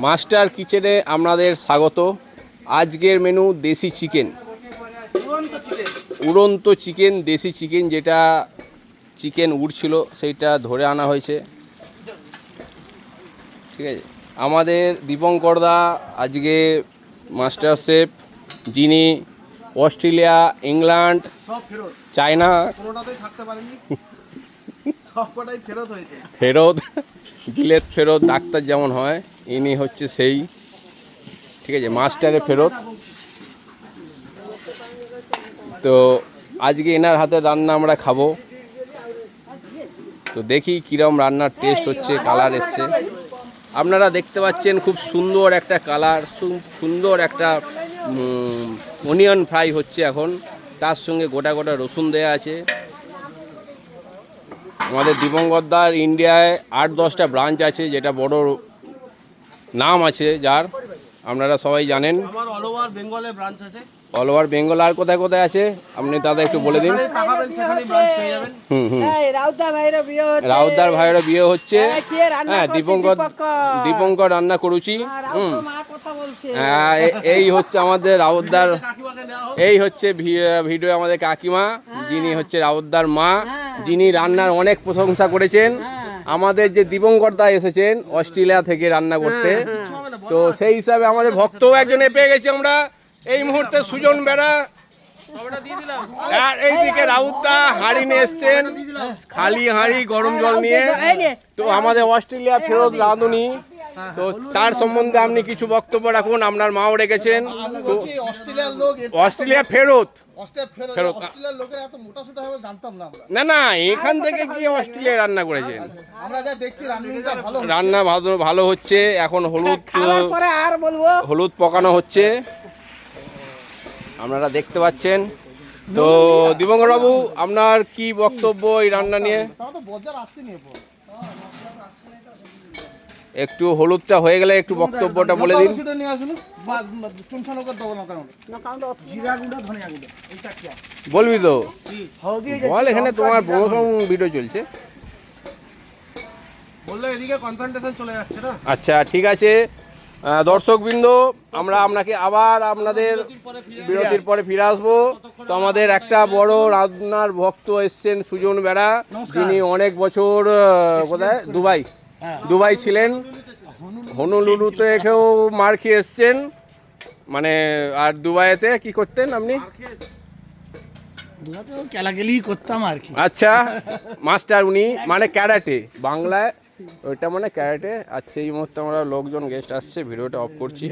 Master কিচেনে আপনাদের স্বাগত। আজকের মেনু দেশি চিকেন, উড়ন্ত চিকেন, দেশি চিকেন, যেটা চিকেন উড়ছিল সেইটা ধরে আনা হয়েছে। ঠিক আছে, আমাদের দীপঙ্কর দা আজকে মাস্টার শেফ, যিনি অস্ট্রেলিয়া, ইংল্যান্ড, চায়না ফেরত, বিলেত ফেরত ডাক্তার যেমন হয়, ইনি হচ্ছে সেই। ঠিক আছে, মাস্টারে ফেরত। তো আজকে এনার হাতে রান্না আমরা খাবো। তো দেখি কীরকম রান্নার টেস্ট হচ্ছে, কালার এসছে। আপনারা দেখতে পাচ্ছেন খুব সুন্দর একটা কালার, সুন্দর একটা অনিয়ন ফ্রাই হচ্ছে এখন। তার সঙ্গে গোটা গোটা রসুন দেয়া আছে। আমাদের দীপঙ্কর দার ইন্ডিয়ায় 8-10টা ব্রাঞ্চ আছে, যেটা বড় নাম আছে যার, আপনারা সবাই জানেন। অল ওভার বেঙ্গলে ব্রাঞ্চ আছে। অল ওভার বেঙ্গল আর কোথায় কোথায় আছে আপনি দাদা একটু বলে দিন। রাউতদার ভাইয়েরও বিয়ে হচ্ছে। হ্যাঁ, দীপঙ্কর রান্না করেছি। এই হচ্ছে আমাদের রাউতদার, এই হচ্ছে ভিডিও আমাদের কাকিমা, যিনি হচ্ছে রাউতদার মা, যিনি রান্নার অনেক প্রশংসা করেছেন। আমাদের যে দীপঙ্কর দা এসেছেন অস্ট্রেলিয়া থেকে রান্না করতে, তো সেই হিসাবে আমাদের ভক্তও একজন পেয়ে গেছি আমরা এই মুহূর্তে, সুজন বেড়া। আর এইদিকে রাউতদা হাঁড়ি নিয়ে এসছেন, খালি হাঁড়ি গরম জল নিয়ে। তো আমাদের অস্ট্রেলিয়া ফেরত রাঁধুনি, তো তার সম্বন্ধে আপনি কিছু বক্তব্য রাখুন। আপনার মাও রেখেছেন অস্ট্রেলিয়া ফেরত। না না, এখান থেকে গিয়ে অস্ট্রেলিয়া রান্না করেছেন। রান্না ভালো হচ্ছে। এখন হলুদ পকানো হচ্ছে, আপনারা দেখতে পাচ্ছেন। তো দীপঙ্কর বাবু, আপনার কি বক্তব্য এই রান্না নিয়ে? একটু হলুদটা হয়ে গেলে একটু বক্তব্যটা বলে দিন। বলবি তো বল, এখানে তোমার প্রমোশন ভিডিও চলছে। আচ্ছা ঠিক আছে, দর্শকবৃন্দ, আমরা আপনাকে আবার আপনাদের বিরতির পরে ফিরে আসবো। তো আমাদের একটা বড় রান্নার ভক্ত এসছেন, সুজন বেড়া, যিনি অনেক বছর কোথায় দুবাই ছিলেন, হনুলুলুতে রেখেও মার খেয়ে এসছেন। মানে আর দুবাইতে কি করতেন আপনি? করতাম আর কি। আচ্ছা, মাস্টার উনি, মানে ক্যারাটে বাংলায় ওইটা মানে ক্যারাটে। আচ্ছা, এই মুহূর্তে আমরা লোকজন গেস্ট আসছে, ভিডিওটা অফ করছি।